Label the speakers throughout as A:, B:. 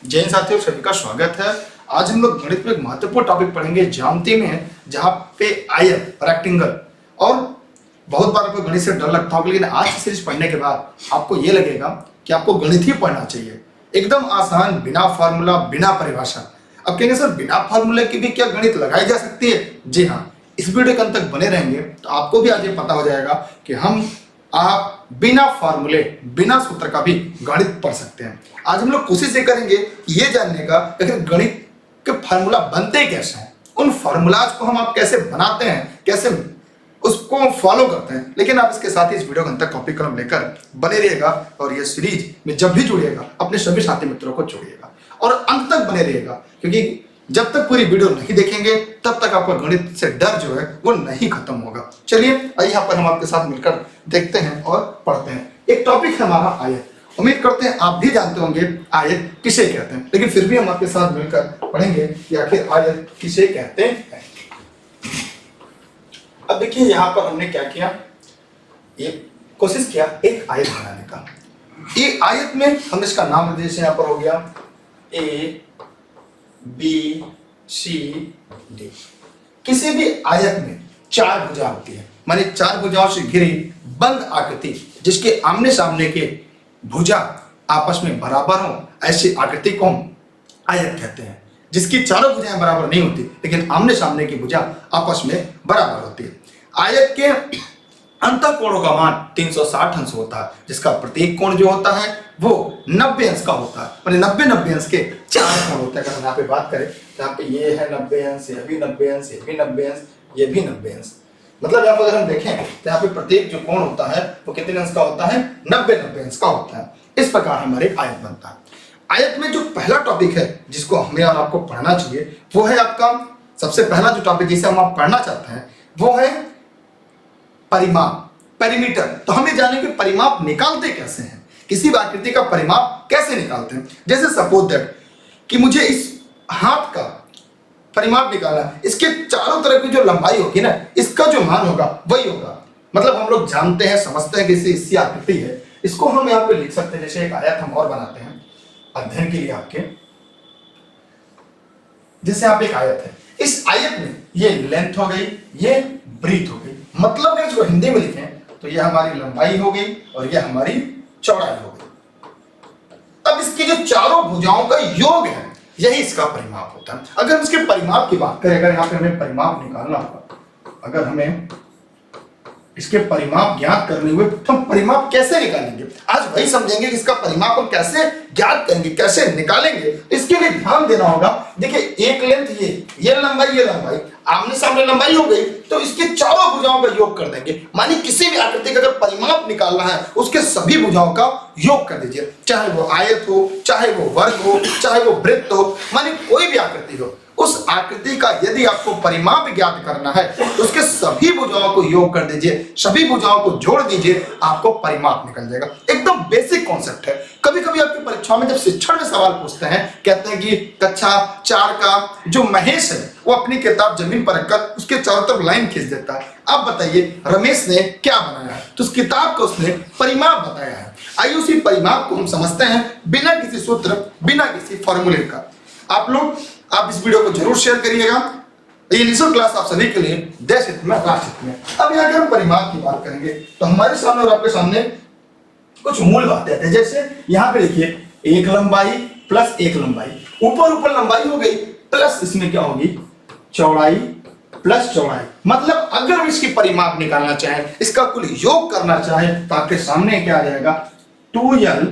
A: जय हिंद साथियों, सभी का स्वागत है। आज हम लोग गणित में एक महत्वपूर्ण टॉपिक पढ़ेंगे ज्यामिति में, जहाँ पे आयत, रेक्टेंगल और बहुत बार आपको गणित से डर लगता होगा, लेकिन आज की सीरीज पढ़ने के बाद आपको ये लगेगा कि आपको गणित ही पढ़ना चाहिए। एकदम आसान, बिना फार्मूला, बिना परिभाषा। अब कहेंगे सर बिना फार्मूले की भी क्या गणित लगाई जा सकती है? जी हाँ, इस वीडियो के अंत तक बने रहेंगे तो आपको भी आज ये पता हो जाएगा कि आप बिना फार्मूले, बिना सूत्र का भी गणित पढ़ सकते हैं। आज हम लोग कोशिश ये करेंगे ये जानने का कि गणित के फार्मूला बनते कैसे हैं, उन फार्मूलाज को आप कैसे बनाते हैं, कैसे उसको फॉलो करते हैं। लेकिन आप इसके साथ ही इस वीडियो के अंत तक कॉपी कलम लेकर बने रहिएगा और ये सीरीज में जब भी जुड़िएगा अपने सभी साथी मित्रों को जोड़िएगा और अंत तक बने रहिएगा, क्योंकि जब तक पूरी वीडियो नहीं देखेंगे तब तक आपका गणित से डर जो है वो नहीं खत्म होगा। चलिए यहाँ पर हम आपके साथ मिलकर देखते हैं और पढ़ते हैं। एक टॉपिक है हमारा आयत। उम्मीद करते हैं आप भी जानते होंगे आयत किसे कहते हैं, लेकिन फिर भी हम आपके साथ मिलकर पढ़ेंगे कि आखिर आयत किसे कहते हैं। अब देखिए यहाँ पर हमने क्या किया, ये कोशिश किया एक आयत बनाने का। ये आयत में हम इसका नाम जैसे यहाँ पर हो गया ए बी सी डी। किसी भी आयत में चार भुजा होती है, माने चार भुजाओं से घिरी बंद आकृति, जिसके आमने सामने के भुजा आपस में बराबर हो, ऐसी आकृति को हम आयत कहते हैं। जिसकी चारों भुजाएं बराबर नहीं होती लेकिन आमने सामने की भुजा आपस में बराबर होती है। आयत के अंतः कोणों का मान 360 अंश होता है, जिसका प्रत्येक कोण जो होता है वो 90 अंश का होता है। माने 90 अंश के चार कोण होते हैं। अगर हम यहाँ पे बात करें तो यहाँ पे ये है 90 अंश, ये भी 90 अंश, ये भी 90 अंश, ये भी 90 अंश। मतलब यहाँ पर अगर हम देखें तो यहाँ पे प्रत्येक जो कोण होता है वो कितने अंश का होता है? 90 अंश का होता है। इस प्रकार हमारे आयत बनता है। आयत में जो पहला टॉपिक है जिसको हमें और आपको पढ़ना चाहिए वो है आपका सबसे पहला जो टॉपिक जिसे हम आप पढ़ना चाहते हैं वो है परिमाप, पेरीमीटर। तो हमें जाने कि परिमाप निकालते कैसे हैं, किसी भी आकृति का परिमाप कैसे निकालते हैं। जैसे सपोज दैट कि मुझे इस हाथ का परिमाप निकालना है, इसके चारों तरफ की जो लंबाई होगी ना, इसका जो मान होगा वही होगा। मतलब हम लोग जानते हैं, समझते हैं कि इससे आकृति है, इसको हम यहाँ पे लिख सकते हैं। जैसे एक आयत हम और बनाते हैं अध्ययन के लिए आपके। जैसे आप एक आयत है, इस आयत में ये लेंथ हो गई, ये ब्रीथ हो गई। मतलब अगर इसको हिंदी में लिखें तो ये हमारी लंबाई हो गई और ये हमारी चौड़ाई हो गई। अब इसकी जो चारों भुजाओं का योग है यही इसका परिमाप होता है। अगर हम इसके परिमाप की बात करें, अगर यहाँ पे हमें परिमाप निकालना होगा, अगर हमें इसके परिमाप ज्ञात करने हुए तो हम परिमाप कैसे निकालेंगे, आज वही समझेंगे कि इसका परिमाप हम कैसे ज्ञात करेंगे, कैसे निकालेंगे। इसके लिए ध्यान देना होगा। देखिए एक लेंथ ये लंबाई, ये लंबाई, आमने सामने लंबाई हो गई, तो इसके चारों भुजाओं का योग कर देंगे। मानी किसी भी आकृति का अगर परिमाप निकालना है उसके सभी भुजाओं का योग कर दीजिए, चाहे वो आयत हो, चाहे वो वर्ग हो, चाहे वो वृत्त हो, मानी कोई भी आकृति हो। उस आकृति का यदि आपको परिमाप ज्ञात करना है तो उसके सभी भुजाओं को योग कर दीजिए, सभी भुजाओं को जोड़ दीजिए, आपको परिमाप निकल जाएगा। एकदम बेसिक कॉन्सेप्ट है। कभी कभी आपकी परीक्षाओं में जब शिक्षण में सवाल पूछते हैं, कहते हैं कि कक्षा 4 का जो महेश है वो अपनी किताब जमीन पर रखकर उसके चारों तरफ लाइन खींच देता है। अब बताइए रमेश ने क्या बनाया है? तो उस किताब को उसने परिमाप बताया है। आइए उसी परिमाप को हम समझते हैं बिना किसी सूत्र, बिना किसी फॉर्मूले का। आप इस वीडियो को जरूर शेयर करिएगा। ये इनिशियल क्लास आप सभी के लिए देश हित में, राष्ट्र हित में। अब यहाँ अगर हम परिमाप की बात करेंगे तो हमारे सामने और आपके सामने कुछ मूल बातें आती है। जैसे यहाँ पे देखिए एक लंबाई प्लस एक लंबाई, ऊपर लंबाई हो गई, प्लस इसमें क्या होगी चौड़ाई प्लस चौड़ाई। मतलब अगर हम इसकी परिमाप निकालना चाहें, इसका कुल योग करना चाहें तो आपके सामने क्या आ जाएगा 2l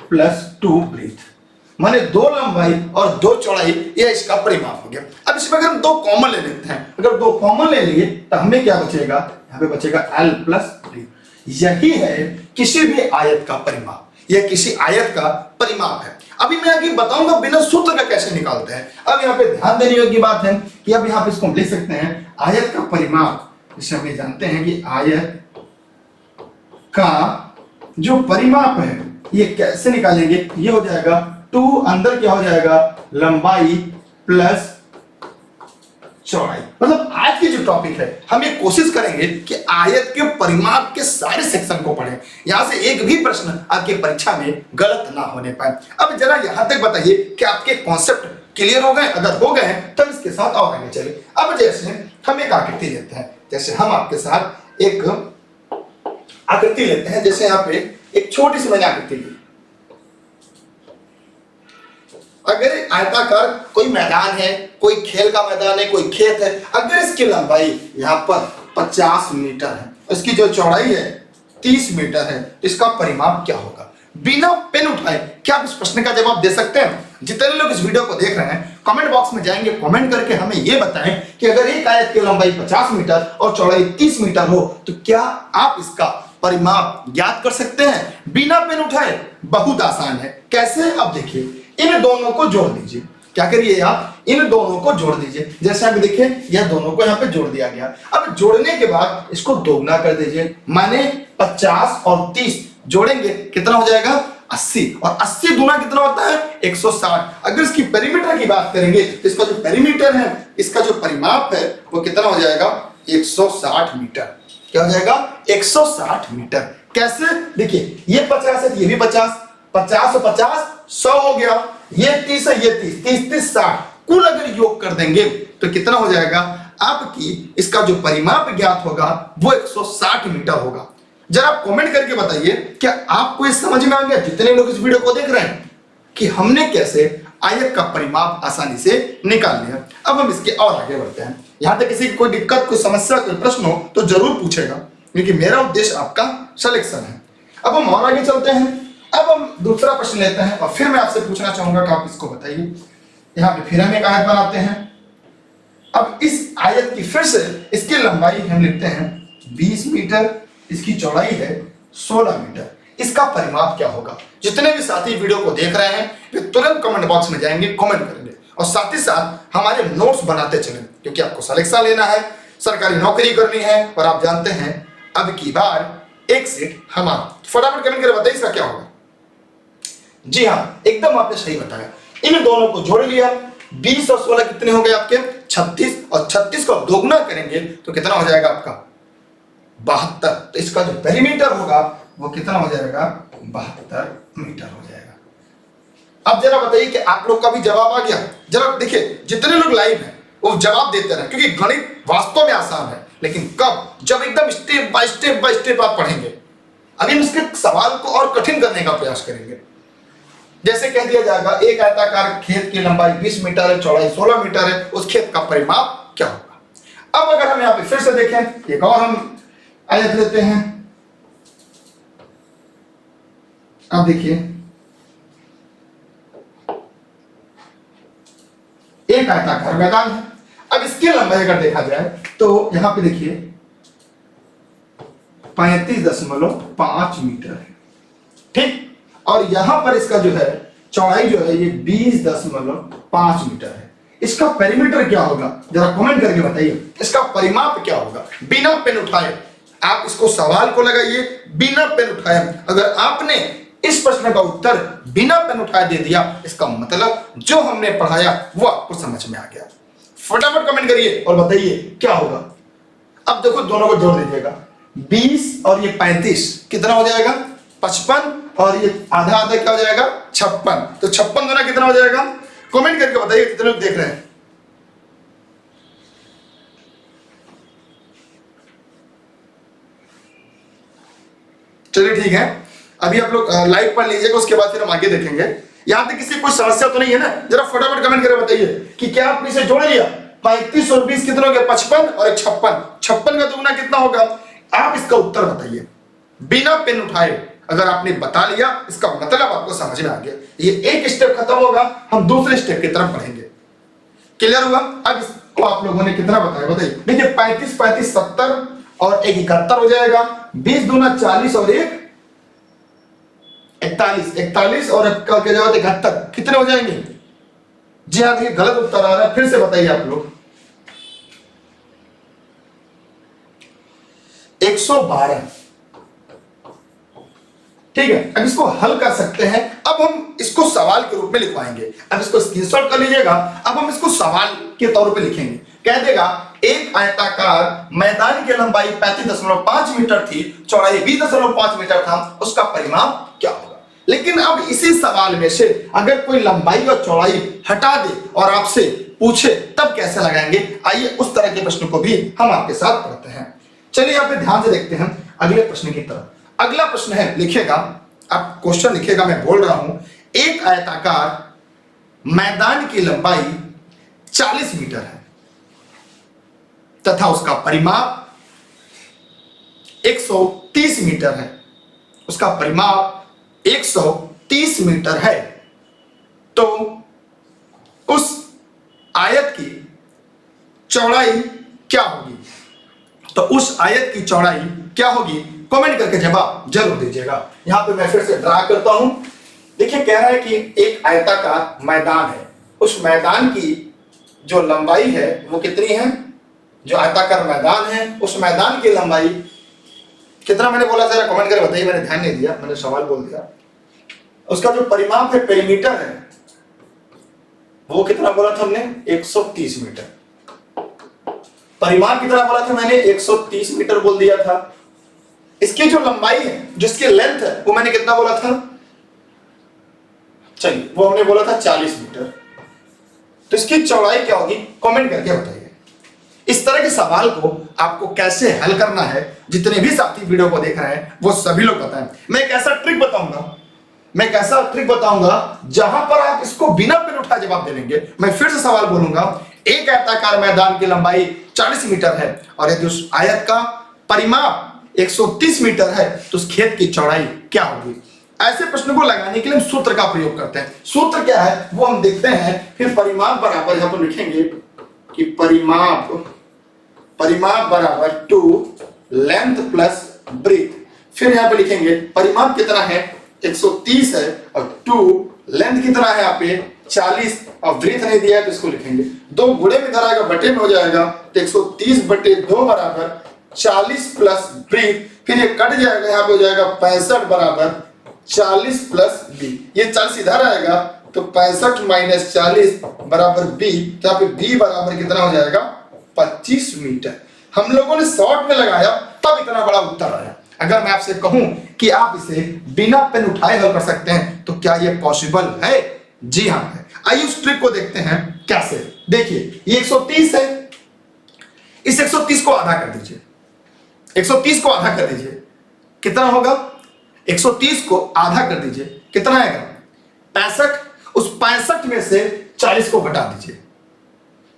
A: प्लस 2 ब्रीथ, माने 2 लंबाई और 2 चौड़ाई, ये इसका परिमाप हो गया। अब इसमें अगर हम 2 कॉमन ले लेते हैं, अगर 2 कॉमन ले लिए तो हमें क्या बचेगा, यहाँ पे बचेगा l प्लस 3। यही है किसी भी आयत का परिमाप, यह किसी आयत का परिमाप है। अभी मैं आगे बताऊंगा बिना सूत्र का कैसे निकालते हैं। अब यहाँ पे ध्यान देने योग्य बात है कि अब यहाँ पे इसको हम लिख सकते हैं आयत का परिमाप, जिसे हम जानते हैं कि आयत का जो परिमाप है ये कैसे निकालेंगे। ये हो जाएगा 2, अंदर क्या हो जाएगा लंबाई प्लस चौड़ाई। मतलब आज की जो टॉपिक है हम ये कोशिश करेंगे कि आयत के परिमाप के सारे सेक्शन को पढ़ें, यहां से एक भी प्रश्न आपके परीक्षा में गलत ना होने पाए। अब जरा यहां तक बताइए कि आपके कॉन्सेप्ट क्लियर हो गए? अगर हो गए तब इसके साथ और आगे चले। अब जैसे हम एक आकृति लेते हैं, जैसे हम आपके साथ एक आकृति लेते हैं, जैसे यहाँ पे एक छोटी सी मैंने आकृति ली। अगर आयताकार कोई मैदान है, कोई खेल का मैदान है, कोई खेत है, अगर इसकी लंबाई यहाँ पर 50 मीटर है, इसकी जो चौड़ाई है 30 मीटर है, इसका परिमाप क्या होगा? बिना पेन उठाए क्या आप इस प्रश्न का जवाब दे सकते हैं? जितने लोग इस वीडियो को देख रहे हैं कमेंट बॉक्स में जाएंगे, कमेंट करके हमें यह बताएं कि अगर एक आयत की लंबाई 50 मीटर और चौड़ाई 30 मीटर हो तो क्या आप इसका परिमाप ज्ञात कर सकते हैं बिना पेन उठाए? बहुत आसान है। कैसे? अब देखिए, इन दोनों को जोड़ दीजिए। क्या करिए आप? इन दोनों को जोड़ दीजिए। जैसे आप देखिए यह दोनों को यहाँ पे जोड़ दिया गया। अब जोड़ने के बाद इसको दोगुना कर दीजिए, माने 50 और 30 जोड़ेंगे कितना हो जाएगा? 80, और 80 दूना कितना होता है? 160। अगर इसकी पेरीमीटर की बात करेंगे तो इसका जो पेरीमीटर है, इसका जो परिमाप है वो कितना हो जाएगा? 160 मीटर। क्या हो जाएगा? 160 मीटर। कैसे? देखिए ये 50 है, ये भी 50, 50 और 50 100 हो गया, ये 30 है, ये 30, 30 30 60, कुल अगर योग कर देंगे तो कितना हो जाएगा? आपकी इसका जो परिमाप ज्ञात होगा वो 160 मीटर होगा। जरा आप कमेंट करके बताइए क्या आपको ये समझ में आ गया, जितने लोग इस वीडियो को देख रहे हैं, कि हमने कैसे आयत का परिमाप आसानी से निकाल लिया। अब हम इसके और आगे बढ़ते हैं। यहां तक किसी की कोई दिक्कत, कोई समस्या, कोई प्रश्न हो तो जरूर पूछेगा, क्योंकि मेरा उद्देश्य आपका सिलेक्शन है। अब हम और आगे चलते हैं। अब हम दूसरा प्रश्न लेते हैं और फिर मैं आपसे पूछना चाहूंगा कि आप इसको बताइए। यहाँ पे फिर हम एक आयत बनाते हैं। अब इस आयत की फिर से इसकी लंबाई हम लिखते हैं 20 मीटर, इसकी चौड़ाई है 16 मीटर। इसका परिमाप क्या होगा? जितने भी साथी वीडियो को देख रहे हैं वे तुरंत कमेंट बॉक्स में जाएंगे, कमेंट करेंगे, और साथ ही साथ हमारे नोट्स बनाते चलें, क्योंकि आपको सिलेक्शन लेना है, सरकारी नौकरी करनी है, और आप जानते हैं अब की बार एक सीट हमारा। फटाफट कमेंट करके बताइए इसका क्या होगा। जी हाँ, एकदम आपने सही बताया। इन दोनों को जोड़ लिया, 20 और 16 कितने हो गए आपके? 36, और 36 को दोगुना करेंगे तो कितना हो जाएगा आपका? 72। तो इसका जो पेरीमीटर होगा वो कितना हो जाएगा? 72 मीटर हो जाएगा। अब जरा बताइए कि आप लोग का भी जवाब आ गया? जरा देखिए, जितने लोग लाइव हैं वो जवाब देते रहे, क्योंकि गणित वास्तव में आसान है, लेकिन कब? जब एकदम स्टेप बाय स्टेप आप पढ़ेंगे। अभी हम इसके सवाल को और कठिन करने का प्रयास करेंगे। जैसे कह दिया जाएगा एक आयताकार खेत की लंबाई 20 मीटर है, चौड़ाई 16 मीटर है, उस खेत का परिमाप क्या होगा? अब अगर हम यहाँ पे फिर से देखें, एक और हम आयत लेते हैं। अब देखिए, एक आयताकार मैदान है। अब इसकी लंबाई अगर देखा जाए तो यहां पे देखिए 35.5 मीटर है, ठीक। और यहां पर इसका जो है चौड़ाई जो है ये 20.5 मीटर है। इसका पेरीमीटर क्या होगा? जरा कमेंट करके बताइए, इसका परिमाप क्या होगा? बिना पेन उठाए आप इसको सवाल को लगाइए, बिना पेन उठाए। अगर आपने इस प्रश्न का उत्तर बिना पेन उठाए दे दिया, इसका मतलब जो हमने पढ़ाया वो आपको समझ में आ गया। फटाफट कमेंट करिए और बताइए क्या होगा। अब देखो, दोनों को जोड़ दीजिएगा, 20 और ये 35 कितना हो जाएगा? 55, और ये आधा आधा क्या हो जाएगा? 56। तो 56 गुना कितना हो जाएगा? कमेंट करके बताइए कितने लोग देख रहे हैं। चलिए ठीक है, अभी आप लोग लाइव पढ़ लीजिएगा, उसके बाद फिर हम आगे देखेंगे। यहां तक किसी कोई समस्या तो नहीं है ना? जरा फटाफट कमेंट करके बताइए कि क्या आपने इसे जोड़ लिया? 35 और 20 कितना हो गया? 55 और 56। 56 का दुगुना कितना होगा? आप इसका उत्तर बताइए बिना पेन उठाए। अगर आपने बता लिया, इसका मतलब आपको समझ में आ गया। ये एक स्टेप खत्म होगा, हम दूसरे स्टेप की तरफ बढ़ेंगे। क्लियर हुआ? अब इसको आप लोगों ने कितना बताया बताइए। देखिए 35 35 70 और 1 71 हो जाएगा। 20 दूना 40 और 1 41, 41 और क्या जगह 71 कितने हो जाएंगे? जी हाँ, देखिए गलत उत्तर आ रहा है, फिर से बताइए आप लोग। 112, ठीक है। अब इसको हल कर सकते हैं। अब हम इसको सवाल के रूप में लिखवाएंगे। अब इसको स्क्रीनशॉट कर लीजिएगा। अब हम इसको सवाल के तौर पे लिखेंगे। कह देगा एक आयताकार मैदान की लंबाई 35.5 मीटर थी, चौड़ाई 20.5 मीटर था, उसका परिमाप क्या होगा। लेकिन अब इसी सवाल में से अगर कोई लंबाई और चौड़ाई हटा दे और आपसे पूछे तब कैसे लगाएंगे, आइए उस तरह के प्रश्न को भी हम आपके साथ पढ़ते हैं। चलिए यहाँ पे ध्यान से देखते हैं अगले प्रश्न की तरफ। अगला प्रश्न है, लिखेगा आप क्वेश्चन लिखेगा, मैं बोल रहा हूं, एक आयताकार मैदान की लंबाई 40 मीटर है तथा उसका परिमाप 130 मीटर है, उसका परिमाप 130 मीटर है, तो उस आयत की चौड़ाई क्या होगी। तो उस आयत की चौड़ाई क्या होगी, कमेंट करके जवाब जरूर दीजिएगा। यहां पे मैं फिर से ड्रा करता हूं। देखिए कह रहा है कि एक आयताकार मैदान है, उस मैदान की जो लंबाई है वो कितनी है, जो आयताकार मैदान है उस मैदान की लंबाई कितना मैंने बोला, जरा कमेंट करके बताइए, मैंने ध्यान नहीं दिया, मैंने सवाल बोल दिया। उसका जो परिमाप है, पेरीमीटर है, वो कितना बोला था हमने, 130 मीटर। परिमाप कितना बोला था मैंने, 130 मीटर बोल दिया था। इसकी जो लंबाई है, जिसकी लेंथ है, वो मैंने कितना बोला था, चलिए वो हमने बोला था 40 मीटर। तो इसकी चौड़ाई क्या होगी, कमेंट करके बताइए। इस तरह के सवाल को आपको कैसे हल करना है, जितने भी साथी वीडियो को देख रहे हैं वो सभी लोग बताएं। मैं एक ऐसा ट्रिक बताऊंगा, जहां पर आप इसको बिना पेन उठाए जवाब दे लेंगे। मैं फिर से सवाल बोलूंगा, एक आयताकार मैदान की लंबाई 40 मीटर है और यदि उस आयत का परिमाप 130 मीटर है तो उस खेत की चौड़ाई क्या होगी। ऐसे प्रश्न को लगाने के लिए हम सूत्र का प्रयोग करते हैं। सूत्र क्या है वो हम देखते हैं, फिर परिमाप बराबर यहां पर लिखेंगे कि परिमाप बराबर 2 लेंथ प्लस ब्रीथ। फिर यहां पे लिखेंगे परिमाप कितना है, 130 है, और 2 लेंथ कितना है यहाँ पे 40, और ब्रीथ नहीं दिया है तो इसको लिखेंगे 2 गुणे में इधर आएगा, बटे में हो जाएगा, तो 130 बटे 2 बराबर 40 प्लस ब्रीथ। फिर ये कट जाएगा, यहाँ पे हो जाएगा 65 बराबर 40 प्लस बी। ये 40 इधर आएगा तो 65 माइनस 40 बराबर बी। तो यहाँ पे बी बराबर कितना हो जाएगा, 25 मीटर। हम लोगों ने शॉर्ट में लगाया तब इतना बड़ा उत्तर आया। अगर मैं आपसे कहूं कि आप इसे बिना पेन उठाए हल कर सकते हैं तो क्या यह पॉसिबल है, जी हाँ है। आइए उस ट्रिक को देखते हैं कैसे। देखिए ये 130 है, इस 130 को आधा कर दीजिए, 130 को आधा कर दीजिए, कितना होगा, 130 को आधा कर दीजिए, कितना आएगा 65। उस 65 में से 40 को घटा दीजिए,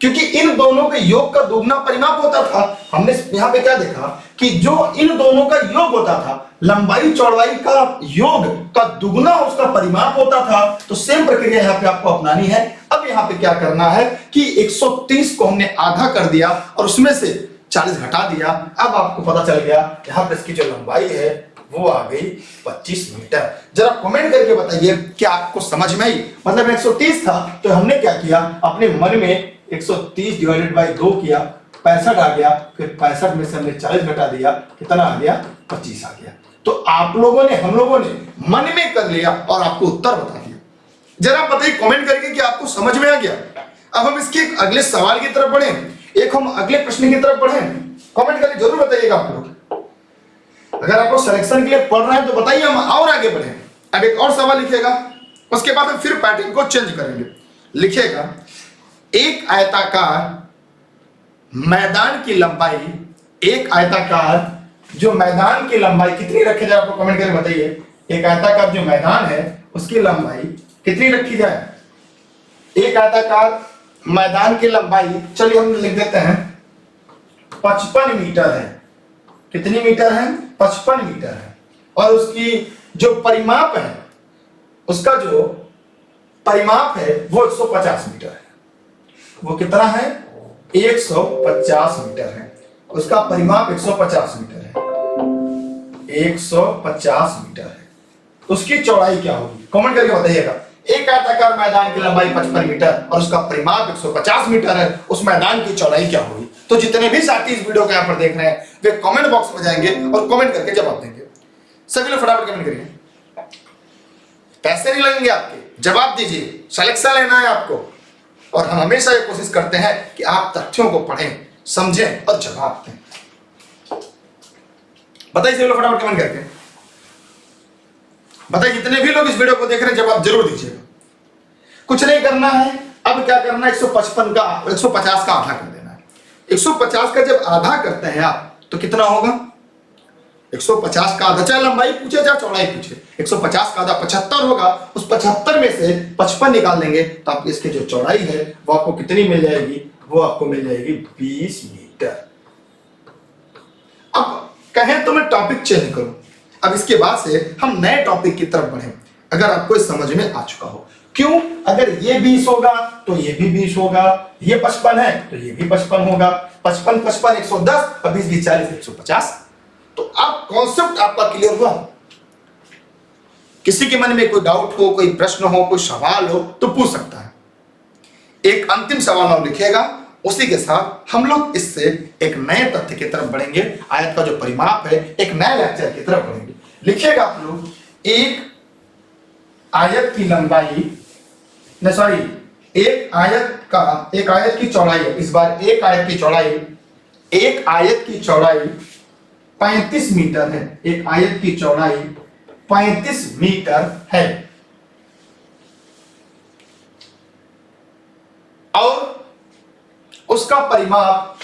A: क्योंकि इन दोनों के योग का दुगना परिमाप होता था। हमने यहां पे क्या देखा कि जो इन दोनों का योग होता था, लंबाई चौड़ाई का योग का दुगना उसका परिमाप होता था। तो सेम प्रक्रिया यहां पे आपको अपनानी है। अब यहां पे क्या करना है कि 130 को हमने आधा कर दिया और उसमें से 40 घटा दिया। अब आपको पता चल गया यहां पर इसकी जो लंबाई है वो आ गई 25 मीटर। जरा कमेंट करके बताइए क्या आपको समझ में आई। मतलब 130 था तो हमने क्या किया, अपने मन में 130 डिवाइडेड बाय 2 किया, 65 आ गया, फिर 65 में से हमने 40 घटा दिया, कितना आ गया 25 आ गया। तो आप लोगों ने, हम लोगों ने मन में कर लिया और आपको उत्तर बता दिया। जरा बताइए कमेंट करके कि आपको समझ में आ गया। अब हम इसके अगले सवाल की तरफ बढ़े, एक हम अगले प्रश्न की तरफ बढ़े, कमेंट करके जरूर बताइएगा आप लोग। अगर आप लोग सिलेक्शन के लिए पढ़ रहे हैं तो बताइए, हम और आगे बढ़े। अब एक और सवाल लिखिएगा, उसके बाद हम फिर पैटर्न को चेंज करेंगे। लिखिएगा एक आयताकार मैदान की लंबाई, एक आयताकार जो मैदान की लंबाई कितनी रखी जाए, आपको कमेंट करके बताइए। एक आयताकार जो मैदान है उसकी लंबाई कितनी रखी जाए। एक आयताकार मैदान की लंबाई, चलिए हम लिख देते हैं 55 मीटर है। कितनी मीटर है, 55 मीटर है। और उसकी जो परिमाप है, उसका जो परिमाप है वो 150 मीटर है। वो कितना है, 150 मीटर है। उसका परिमाप 150 मीटर है, 150 मीटर है। उसकी चौड़ाई क्या होगी, कमेंट करके बताइएगा। एक आयताकार मैदान की लंबाई 55 मीटर और उसका परिमाप 150 मीटर है, उस मैदान की चौड़ाई क्या होगी। तो जितने भी साथी इस वीडियो को यहाँ पर देख रहे हैं वे कमेंट बॉक्स में जाएंगे और कमेंट करके जवाब देंगे। सभी लोग फटाफट कमेंट करिए, पैसे नहीं लगेंगे आपके, जवाब दीजिए, सिलेक्शन लेना है आपको। और हम हमेशा ये कोशिश करते हैं कि आप तथ्यों को पढ़ें, समझें और जवाब दें। बताइए सभी लोग फटाफट कमेंट करके बताइए, जितने भी लोग इस वीडियो को देख रहे हैं जवाब जरूर दीजिएगा। कुछ नहीं करना है, अब क्या करना है, 155 का 150 का आधा कर देना है। 150 का जब आधा करते हैं आप तो कितना होगा, 150 का आधा, चाहे लंबाई पूछे चाहे चौड़ाई पूछे, 150 का आधा 75 होगा। उस 75 में से 55 निकाल देंगे तो आप इसकी जो चौड़ाई है वो आपको कितनी मिल जाएगी, वो आपको मिल जाएगी 20 मीटर। अब कहें तो मैं टॉपिक चेंज करूं, अब इसके बाद से हम नए टॉपिक की तरफ बढ़ें, अगर आपको समझ में आ चुका हो। क्यों, अगर ये 20 होगा तो ये भी 20 होगा, ये 55 है तो ये भी 55 होगा, 55 55 110 और 20 20 40 150। तो आप कॉन्सेप्ट आपका क्लियर हुआ। किसी के मन में कोई डाउट हो, कोई प्रश्न हो, कोई सवाल हो तो पूछ सकता है। एक अंतिम सवाल आप लिखिएगा, उसी के साथ हम लोग इससे एक नए तथ्य की तरफ बढ़ेंगे। आयत का जो परिमाप है एक नए लेक्चर की तरफ बढ़ेंगे। लिखिएगा आप लोग, एक आयत की लंबाई, एक आयत की चौड़ाई है। इस बार एक आयत की चौड़ाई 35 मीटर है। एक आयत की चौड़ाई 35 मीटर है और उसका परिमाप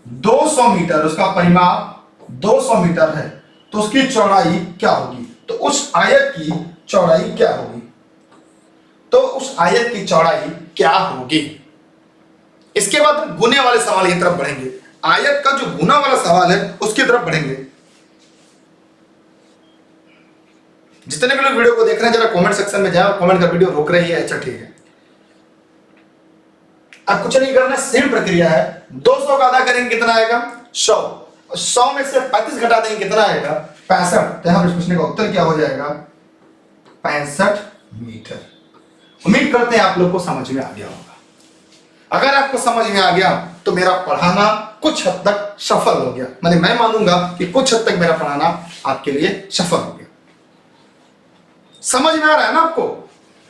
A: 200 मीटर, उसका परिमाप 200 मीटर है। तो उसकी चौड़ाई क्या होगी, तो उस आयत की चौड़ाई क्या होगी। इसके बाद हम गुने वाले सवाल की तरफ बढ़ेंगे। आयत का जो गुना वाला सवाल है उसकी तरफ बढ़ेंगे। जितने भी लोग वीडियो को देख रहे हैं जरा कमेंट सेक्शन में जाओ, कमेंट का वीडियो रोक रही है, अच्छा ठीक है। अब कुछ नहीं करना, सेम प्रक्रिया है। 200 का आधा करेंगे कितना आएगा, 100। 100 में से 35 घटा देंगे कितना आएगा, 65। तो यहां पर प्रश्न का उत्तर क्या हो जाएगा, 65 मीटर। उम्मीद करते हैं आप लोग को समझ में आ गया होगा। अगर आपको समझ में आ गया तो मेरा पढ़ाना कुछ हद तक सफल हो गया। मैं मानूंगा कि कुछ हद तक मेरा पढ़ाना आपके लिए सफल हो गया। समझ में आ रहा है ना आपको।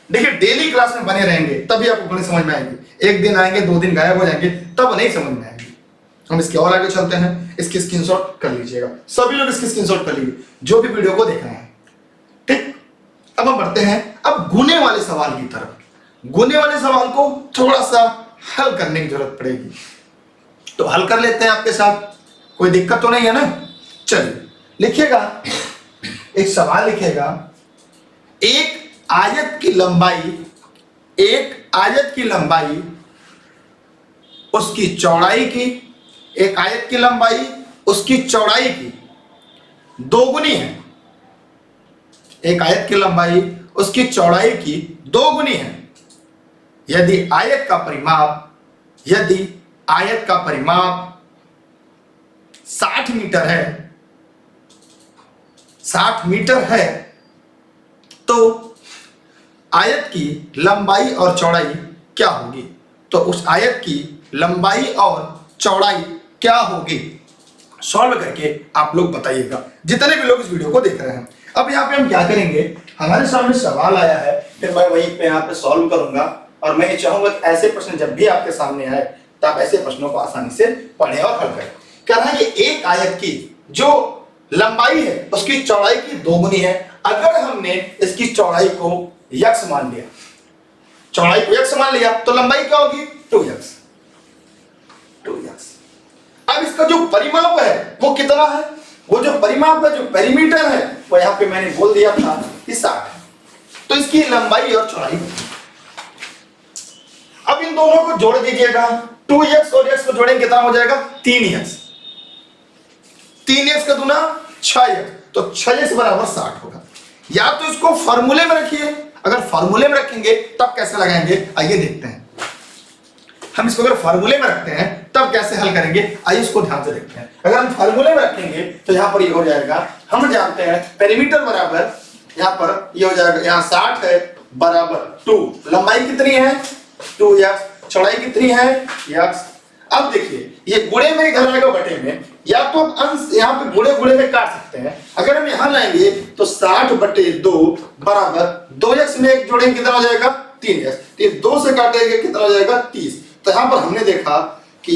A: देखिए, डेली क्लास में बने रहेंगे तभी आपको गणित समझ में आएगी। एक दिन आएंगे, 2 दिन गायब हो जाएंगे, तब नहीं समझ में आएगी। हम इसके और आगे चलते हैं। इसकी स्क्रीनशॉट कर लीजिएगा, सभी लोग इसकी स्क्रीनशॉट कर लीजिए जो भी वीडियो को देख रहे हैं। ठीक, अब हम बढ़ते हैं अब गुने वाले सवाल की तरफ। गुने वाले सवाल को थोड़ा सा हल करने की जरूरत पड़ेगी, तो हल कर लेते हैं आपके साथ। कोई दिक्कत तो नहीं है ना। चलिए लिखिएगा, एक सवाल लिखिएगा। एक आयत की लंबाई उसकी चौड़ाई की, एक आयत की लंबाई उसकी चौड़ाई की दोगुनी है। एक आयत की लंबाई उसकी चौड़ाई की दोगुनी है यदि आयत का परिमाप 60 मीटर है, तो आयत की लंबाई और चौड़ाई क्या होगी। तो उस आयत की लंबाई और चौड़ाई क्या होगी, सॉल्व करके आप लोग बताइएगा, जितने भी लोग इस वीडियो को देख रहे हैं। अब यहाँ पे हम क्या करेंगे, हमारे सामने सवाल आया है, फिर मैं वहीं पे यहाँ पे सॉल्व करूंगा। और मैं ये चाहूंगा कि ऐसे प्रश्न जब भी आपके सामने आए तो आप ऐसे प्रश्नों को आसानी से पढ़ें और हल करें। कह रहा है कि एक आयत की जो लंबाई है उसकी चौड़ाई की दोगुनी है। अगर हमने इसकी चौड़ाई को x मान लिया, तो लंबाई क्या होगी, 2x। अब इसका जो परिमाप है वो कितना है, वो जो परिमाप है, जो पेरीमीटर है, वो यहाँ पे मैंने बोल दिया था कि 60 है। तो इसकी लंबाई और चौड़ाई। अब इन दोनों को जोड़ दीजिएगा, 2x और x को जोड़ेंगे कितना हो जाएगा, 3x। 3x का दूना 6x, तो 6x बराबर 60 होगा। या तो इसको फॉर्मूले में रखिए, अगर फॉर्मूले में रखेंगे तब कैसे लगाएंगे, आइए देखते हैं। हम इसको अगर फॉर्मूले में रखते हैं तब कैसे हल करेंगे, आइए इसको ध्यान से देखते हैं। अगर हम फॉर्मूले में रखेंगे तो यहां पर ये हो जाएगा, हम जानते हैं पेरीमीटर बराबर, यहां पर ये हो जाएगा, यहां 60 है बराबर 2, लंबाई कितनी है 2x, चौड़ाई कितनी है x। अब देखिए, ये गुणे में इधर आएगा बटे में, या तो हम अंश यहाँ पे गुणे में काट सकते हैं। अगर हम यहाँ लाएंगे तो 60/2 बराबर 2x में एक जोड़ेंगे कितना हो जाएगा 3x, तो ये 2 से काटेगा कितना हो जाएगा 30। तो यहाँ पर हमने देखा कि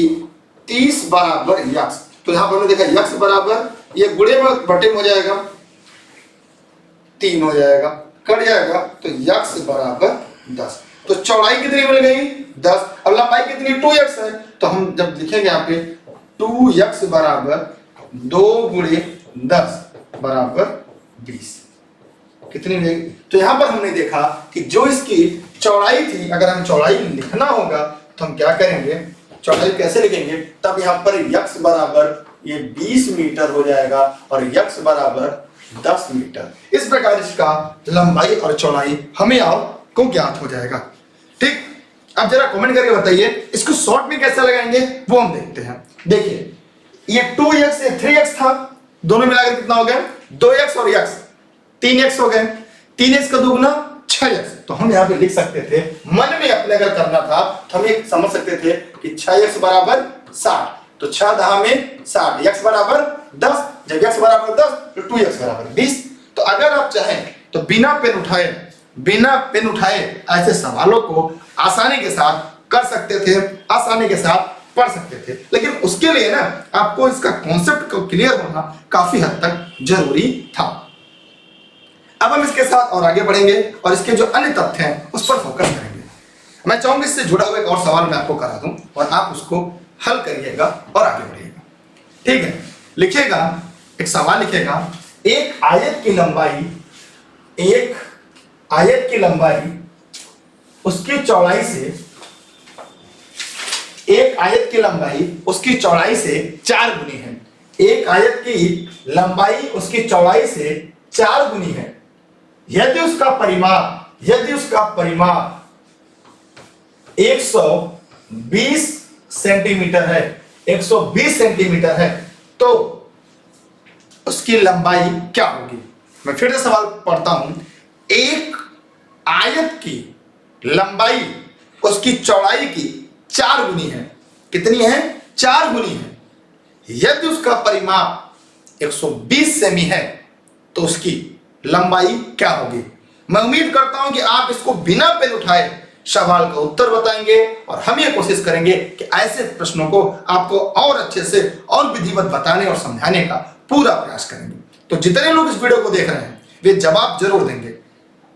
A: 30 बराबर x, तो यहाँ पर हमने देखा x बराबर ये गुणे में बटे में हो जाएगा 3 हो जाएगा, कट जाएगा तो x बराबर 10। तो चौड़ाई कितनी मिल गई 10, अब लंबाई कितनी 2x है, तो हम जब लिखेंगे यहाँ पे 2x बराबर 2 गुणे 10 बराबर 20 कितनी मिलेगी। तो यहाँ पर हमने देखा कि जो इसकी चौड़ाई थी, अगर हमें चौड़ाई लिखना होगा तो हम क्या करेंगे, चौड़ाई कैसे लिखेंगे, तब यहाँ पर x बराबर ये 20 मीटर हो जाएगा और x बराबर 10 मीटर। इस प्रकार इसका लंबाई और चौड़ाई हमें आपको ज्ञात हो जाएगा। ठीक, अब जरा कमेंट करके बताइए इसको शॉर्ट में कैसे लगाएंगे वो हम देखते हैं। देखिए ये 2x ये 3x था, दोनों मिलाकर कितना हो गया 2x और x 3x हो गए, 3x का दुगुना 6x। तो हम यहाँ पे लिख सकते थे, मन में अपने अगर करना था तो हम ये समझ सकते थे कि 6x बराबर 60, तो 6 10 में 60, x बराबर 10, जब x बराबर 10 तो 2x बराबर 20। तो अगर आप चाहें तो बिना पेन उठाए ऐसे सवालों को आसानी के साथ कर सकते थे, आसानी के साथ पढ़ सकते थे, लेकिन उसके लिए ना आपको इसका कॉन्सेप्ट को क्लियर होना काफी हद तक जरूरी था। अब हम इसके साथ और आगे बढ़ेंगे और इसके जो अन्य तथ्य हैं उस पर फोकस करेंगे। मैं चाहूंगा इससे जुड़ा हुआ एक और सवाल मैं आपको करा दूं और आप उसको हल करिएगा और आगे बढ़िएगा। ठीक है, लिखिएगा, एक सवाल लिखिएगा, एक आयत की लंबाई उसकी चौड़ाई से, एक आयत की लंबाई उसकी चौड़ाई से 4 गुनी है। एक आयत की लंबाई उसकी चौड़ाई से 4 गुनी है। यदि उसका परिमाप 120 सेंटीमीटर है, 120 सेंटीमीटर है, तो उसकी लंबाई क्या होगी। मैं फिर से सवाल पढ़ता हूं, एक आयत की लंबाई उसकी चौड़ाई की 4 गुनी है। कितनी है 4 गुनी है। यदि उसका परिमाप 120 सेमी है तो उसकी लंबाई क्या होगी। मैं उम्मीद करता हूं कि आप इसको बिना पेन उठाए सवाल का उत्तर बताएंगे और हम ये कोशिश करेंगे कि ऐसे प्रश्नों को आपको और अच्छे से और विधिवत बताने और समझाने का पूरा प्रयास करेंगे। तो जितने लोग इस वीडियो को देख रहे हैं वे जवाब जरूर देंगे।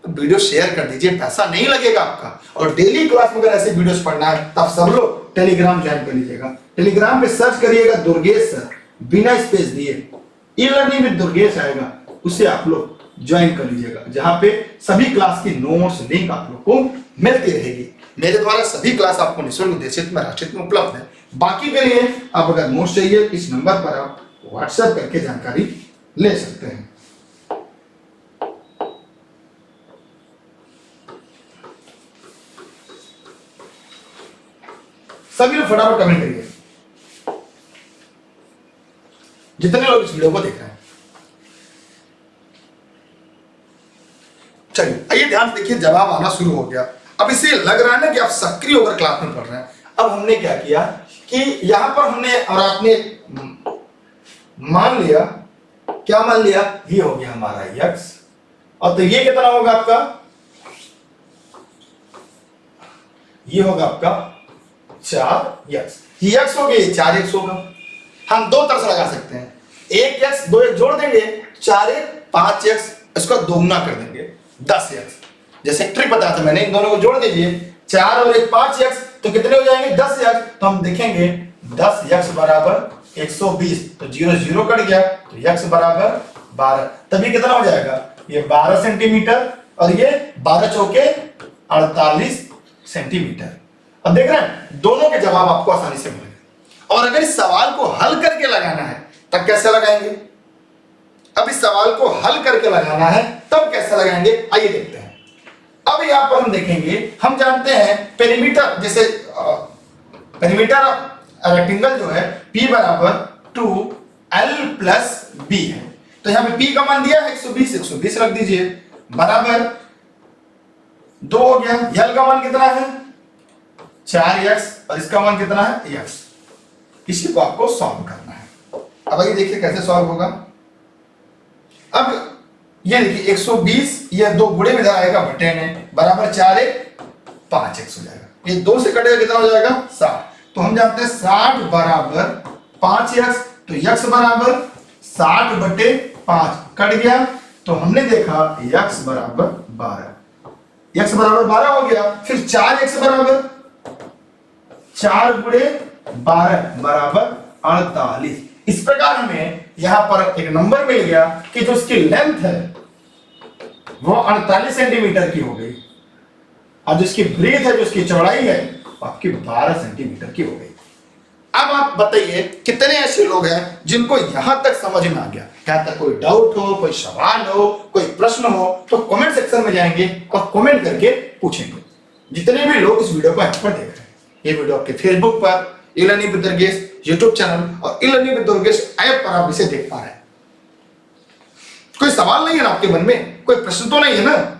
A: वीडियो शेयर कर दीजिए, पैसा नहीं लगेगा आपका। और डेली क्लास में अगर ऐसे वीडियोस पढ़ना है तो आप सब लोग टेलीग्राम ज्वाइन कर लीजिएगा। टेलीग्राम पे सर्च करिएगा दुर्गेश सर, बिना स्पेस दिए ई लर्निंग विद दुर्गेश आएगा, उसे आप लोग ज्वाइन कर लीजिएगा, जहां पे सभी क्लास की नोट्स लिंक आप लोग को मिलती रहेगी। मेरे द्वारा सभी क्लास आपको निःशुल्क देशित में राष्ट्रित में उपलब्ध है। बाकी के लिए आप अगर नोट्स चाहिए इस नंबर पर आप व्हाट्सएप करके जानकारी ले सकते हैं। सभी लोग फटाफट कमेंट करिए, जितने लोग इस वीडियो को देख रहे हैं। चलिए आइए ध्यान से देखिए, जवाब आना शुरू हो गया। अब इसे लग रहा है ना कि आप सक्रिय होकर क्लास में पढ़ रहे हैं। अब हमने क्या किया कि यहां पर हमने और आपने मान लिया, क्या मान लिया, ये हो गया हमारा x, और तो ये कितना होगा आपका, ये होगा आपका 4x, ये x हो गया, ये 4x होगा। हम दो तरह से लगा सकते हैं, 1x 2x जोड़ देंगे, 4x 5x, इसका दोगुना कर देंगे 10x। जैसे ट्रिक बताया था मैंने, इन दोनों को जोड़ दीजिए, 4 और 1 5x, तो कितने हो जाएंगे 10x। तो हम देखेंगे 10x बराबर 120, तो 0 0 कट गया, तो x बराबर 12। तभी कितना हो जाएगा, ये 12 सेंटीमीटर और ये 12 चौके 48 सेंटीमीटर। अब देख रहे हैं दोनों के जवाब आपको आसानी से मिलेंगे। और अगर इस सवाल को हल करके लगाना है तब कैसे लगाएंगे। अब इस सवाल को हल करके लगाना है तब कैसे लगाएंगे, आइए देखते हैं। अब यहां पर हम देखेंगे, हम जानते हैं पेरीमीटर, जैसे पेरीमीटर रेक्टेंगल जो है P बराबर 2L प्लस B है। तो यहां पे P का मान दिया है 120 रख दीजिए, बराबर 2 हो गया। L का मान कितना है 4x और इसका मान कितना है x। इसी को आपको सॉल्व करना है। अब आइए देखिए कैसे सॉल्व होगा। अब ये देखिए 120, ये 2 गुणे में इधर आएगा बटे में, बराबर 4x 5x हो जाएगा। ये 2 से कटेगा कितना हो जाएगा 60। तो हम जानते हैं 60 बराबर 5x, तो x बराबर 60/5 कट गया, तो हमने देखा x बराबर 12। x बराबर 12 हो गया। फिर 4x बराबर 4 गुणे 12 बराबर 48। इस प्रकार हमें यहां पर एक नंबर मिल गया कि जो उसकी लेंथ है वो 48 सेंटीमीटर की हो गई, और जो इसकी ब्रीथ है, जो इसकी चौड़ाई है, वो आपकी 12 सेंटीमीटर की हो गई। अब आप बताइए कितने ऐसे लोग हैं जिनको यहां तक समझ में आ गया। क्या तक कोई डाउट हो, कोई सवाल हो, कोई प्रश्न हो, तो कमेंट सेक्शन में जाएंगे और कमेंट करके पूछेंगे। जितने भी लोग इस वीडियो को यहाँ पर देख रहे हैं, ये वीडियो आपके फेसबुक पर, e learning with Durgesh YouTube channel और ई-लर्निंग विद दुर्गेश ऐप पर आप इसे देख पा रहे हैं। कोई सवाल नहीं है ना आपके मन में, कोई प्रश्न तो नहीं है ना?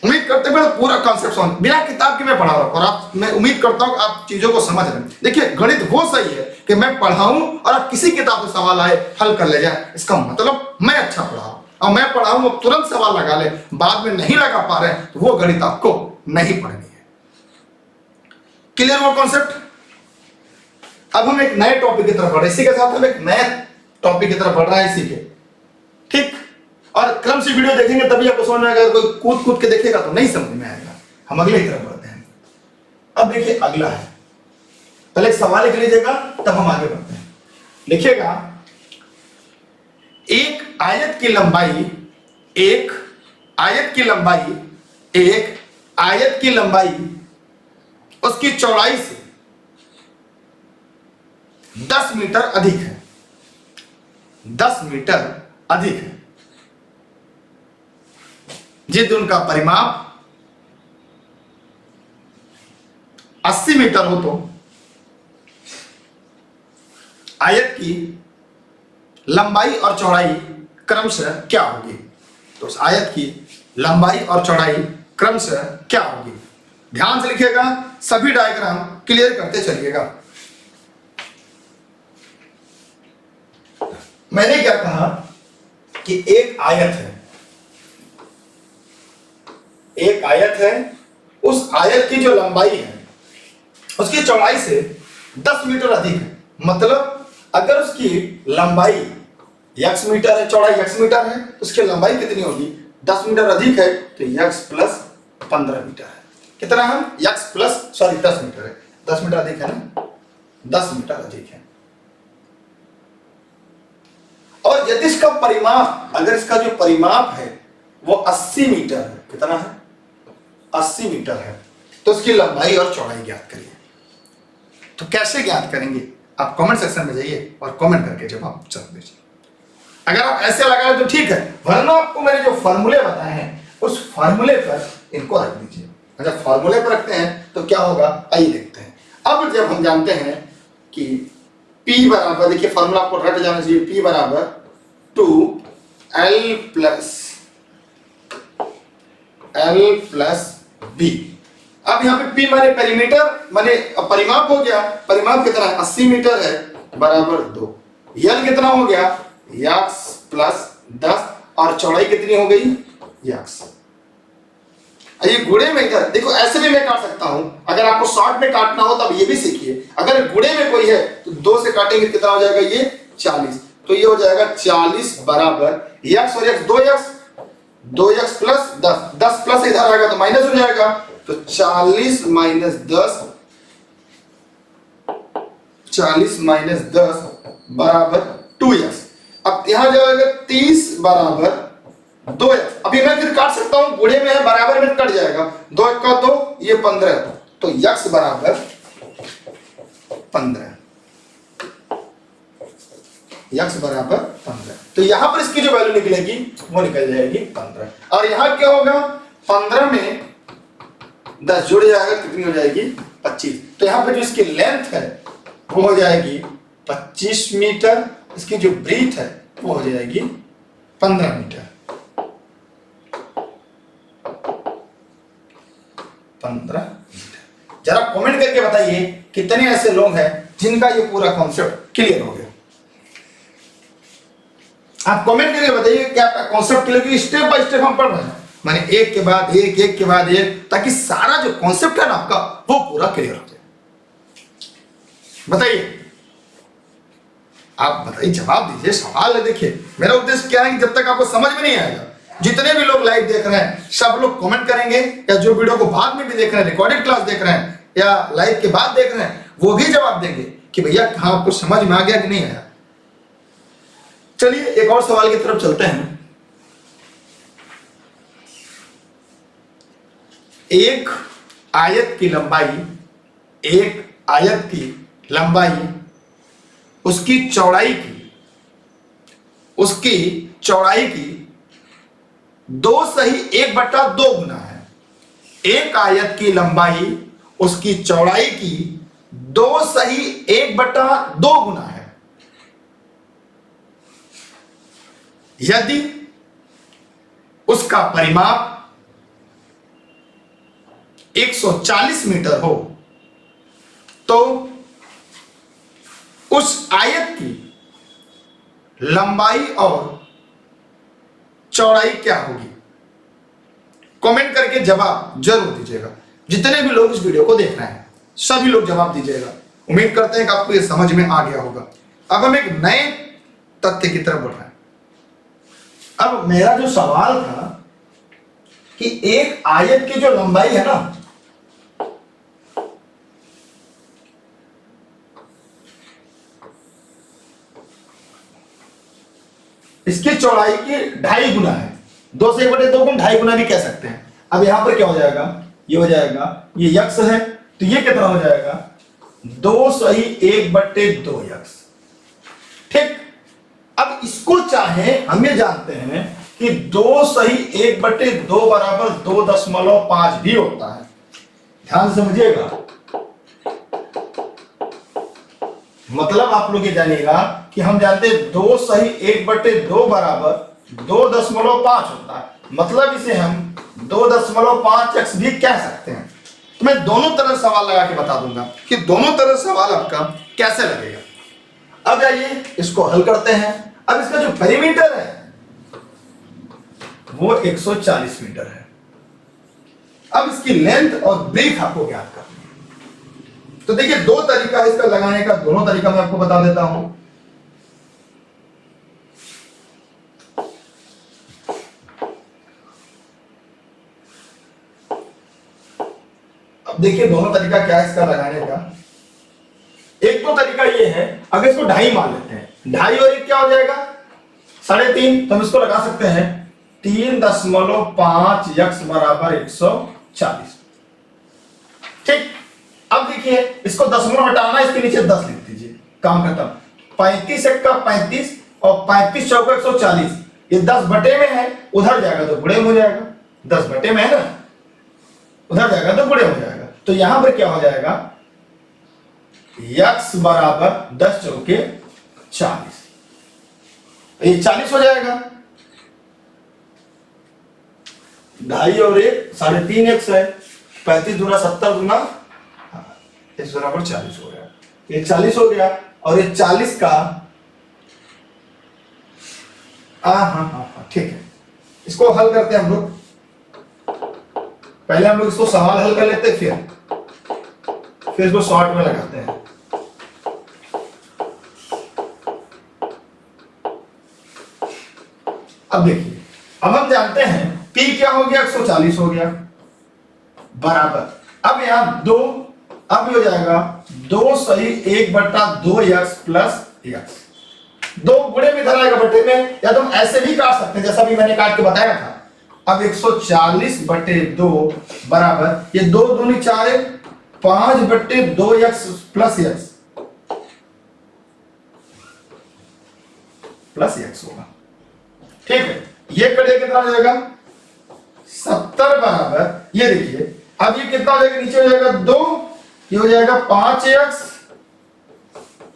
A: उम्मीद करते हुए पूरा कॉन्सेप्ट समझ, बिना किताब के मैं पढ़ा रहा हूं, और आप, मैं उम्मीद करता हूं कि आप चीजों को समझ रहे हैं। देखिए, गणित वो सही है कि मैं पढ़ाऊं और आप किसी किताब से सवाल आए हल कर ले जाए, इसका मतलब मैं अच्छा पढ़ाऊं। और मैं पढ़ाऊं और तुरंत सवाल लगा ले, बाद में नहीं लगा पा रहे तो वो गणित आपको नहीं पढ़नी है। क्लियर वो कॉन्सेप्ट? अब हम एक नए टॉपिक की तरफ बढ़ रहे हैं, इसी के साथ हम एक नए टॉपिक की तरफ बढ़ रहे हैं, इसी के ठीक। और क्रम से वीडियो देखेंगे तभी आपको समझ में आएगा। कोई कूद कूद के देखेगा तो नहीं समझ में आएगा। हम अगले की तरफ बढ़ते हैं। अब देखिए अगला है, पहले एक सवाल लिख लीजिएगा तब हम आगे बढ़ते हैं। लिखिएगा, एक आयत की लंबाई उसकी चौड़ाई से 10 मीटर अधिक है। 10 मीटर अधिक है। यदि उनका परिमाप 80 मीटर हो तो आयत की लंबाई और चौड़ाई क्रमशः क्या होगी? तो उस आयत की लंबाई और चौड़ाई क्रमशः क्या होगी? ध्यान से लिखिएगा, सभी डायग्राम क्लियर करते चलिएगा। मैंने क्या कहा कि एक आयत है, उस आयत की जो लंबाई है उसकी चौड़ाई से 10 मीटर अधिक है। मतलब अगर उसकी लंबाई x मीटर है, चौड़ाई x मीटर है, उसकी लंबाई कितनी होगी? 10 मीटर अधिक है, तो x प्लस 15 मीटर है। कितना है? x प्लस 10 मीटर है। 10 मीटर अधिक है ना, 10 मीटर अधिक है। और यदि इसका परिमाप, अगर इसका जो परिमाप है वो 80 मीटर है, कितना है? 80 मीटर है, तो उसकी लंबाई और चौड़ाई ज्ञात करिए। तो कैसे ज्ञात करेंगे? आप कमेंट सेक्शन में जाइए और कमेंट करके जवाब जरूर दीजिए। अगर आप ऐसे लगाए तो ठीक है, वरना आपको मैंने जो फॉर्मूले बताए हैं उस फॉर्मूले पर इनको रख दीजिए। अगर फॉर्मूले पर रखते हैं तो क्या होगा, आइए देखते हैं। अब जब हम जानते हैं कि P बराबर, देखिए फॉर्मूला आपको रट जाना चाहिए, P बराबर 2L प्लस B। अब यहाँ पे P माने पेरीमीटर, माने परिमाप हो गया। परिमाप कितना है? 80 मीटर है, बराबर 2। L कितना हो गया? x प्लस 10, और चौड़ाई कितनी हो गई? x। ये गुणे में इधर देखो, ऐसे भी मैं काट सकता हूं। अगर आपको शॉर्ट में काटना हो तो आप ये भी सीखिए। अगर गुणे में कोई है तो 2 से काटेंगे, कितना हो जाएगा? ये 40। तो ये हो जाएगा 40 बराबर x और x 2x प्लस 10। 10 प्लस इधर आएगा तो माइनस हो जाएगा, तो 40 माइनस 10 बराबर 2x। अब यहां जाएगा 30 बराबर 2x। अभी मैं फिर काट सकता हूं, गुणे में है, बराबर में कट जाएगा। 2 का 2, ये 15, तो x बराबर 15। x बराबर 15। तो यहां पर इसकी जो वैल्यू निकलेगी वो निकल जाएगी 15। और यहां क्या होगा? 15 में 10 जुड़ जाएगा, कितनी हो जाएगी? 25। तो यहां पर जो इसकी लेंथ है वो हो जाएगी 25 मीटर। इसकी जो ब्रीथ है वो हो जाएगी 15 मीटर। 15 मीटर। जरा कमेंट करके बताइए कितने ऐसे लोग हैं जिनका ये पूरा कॉन्सेप्ट क्लियर हो गया। आप कमेंट करके बताइए कि आपका concept clear, step by step हम पढ़ रहे हैं। माने एक के बाद एक, एक के बाद एक, ताकि सारा जो कॉन्सेप्ट है ना आपका वो पूरा क्लियर हो जाए। बताइए, आप बताइए, जवाब दीजिए, सवाल है। देखिए मेरा उद्देश्य क्या है कि जब तक आपको समझ में नहीं आएगा, जितने भी लोग लाइव देख रहे हैं सब लोग कमेंट करेंगे, या जो वीडियो को बाद में भी देख रहे हैं, रिकॉर्डेड क्लास देख रहे हैं या लाइव के बाद देख रहे हैं, वो भी जवाब देंगे कि भैया कहां आपको समझ में आ गया कि नहीं आया। चलिए एक और सवाल की तरफ चलते हैं। एक आयत की लंबाई उसकी चौड़ाई की 2/1/2 गुना है। एक आयत की लंबाई उसकी चौड़ाई की 2/1/2 गुना है। यदि उसका परिमाप 140 मीटर हो तो उस आयत की लंबाई और चौड़ाई क्या होगी? कमेंट करके जवाब जरूर दीजिएगा। जितने भी लोग इस वीडियो को देख रहे हैं सभी लोग जवाब दीजिएगा। उम्मीद करते हैं कि आपको ये समझ में आ गया होगा। अब हम एक नए तथ्य की तरफ बढ़ रहे हैं। अब मेरा जो सवाल था कि एक आयत की जो लंबाई है ना, इसकी चौड़ाई की 2.5 गुना है। 2 से 1/2 गुना 2.5 गुना भी कह सकते हैं। अब यहां पर क्या हो जाएगा, ये हो जाएगा, ये यक्स है तो ये कितना हो जाएगा, 2/1/2 यक्स। ठीक। अब इसको चाहे हम ये जानते हैं कि 2/1/2 बराबर 2.5 भी होता है। ध्यान से समझिएगा, मतलब आप लोग ये जानिएगा कि हम जानते हैं 2/1/2 बराबर 2.5 होता है। मतलब इसे हम 2.5x भी कह सकते हैं। तो मैं दोनों तरह सवाल लगा के बता दूंगा कि दोनों तरह सवाल आपका कैसे लगेगा। अब आइए इसको हल करते हैं। अब इसका जो पेरीमीटर है वो 140 मीटर है। अब इसकी लेंथ और ब्रेथ आपको ज्ञात करना है। तो देखिए दो तरीका है इसका लगाने का, दोनों तरीका मैं आपको बता देता हूं। अब देखिए दोनों तरीका क्या है इसका लगाने का। एक तो तरीका ये है, अगर इसको 2.5 मान लेते हैं, 2.5 और 1 क्या हो जाएगा, 3.5। तो हम इसको लगा सकते हैं 3.5 यक्स बराबर 140। ठीक। अब देखिए इसको दशमलव हटाना, इसके नीचे 10 लिख दीजिए, काम खत्म। 35 1 का 35 और 35 चौका 140। ये 10 बटे में है, उधर जाएगा तो गुणे में हो जाएगा। 10 बटे में है ना, उधर जाएगा तो गुणे हो जाएगा। तो यहां पर क्या हो जाएगा, यक्स बराबर 10 चौके 40, ये 40 हो जाएगा। 2.5 और 1 3.5 एक्स है, 35 दूना 70 दूना x बराबर 40 हो गया। ये 40 हो गया और ये 40 का हाँ ठीक है। इसको हल करते हैं हम लोग। पहले हम लोग इसको सवाल हल कर लेते हैं, फिर इसको शॉर्ट में लगाते हैं। अब देखिए, अब हम जानते हैं P क्या हो गया, 140 हो गया, बराबर। अब यहां 2, अब हो जाएगा 2/1/2 यक्स प्लस यक्स। 2 गुणे में इधर आएगा बटे में, या तो हम ऐसे भी काट सकते हैं जैसा भी मैंने काट के बताया था। अब 140/2 बराबर, ये 2 दूनी 4 है, 5/2 यक्स प्लस यक्स होगा। ठीक है, ये कड़े कितना हो जाएगा, 70 बराबर, ये देखिए अब ये कितना हो जाएगा, नीचे हो जाएगा 2, ये हो जाएगा 5x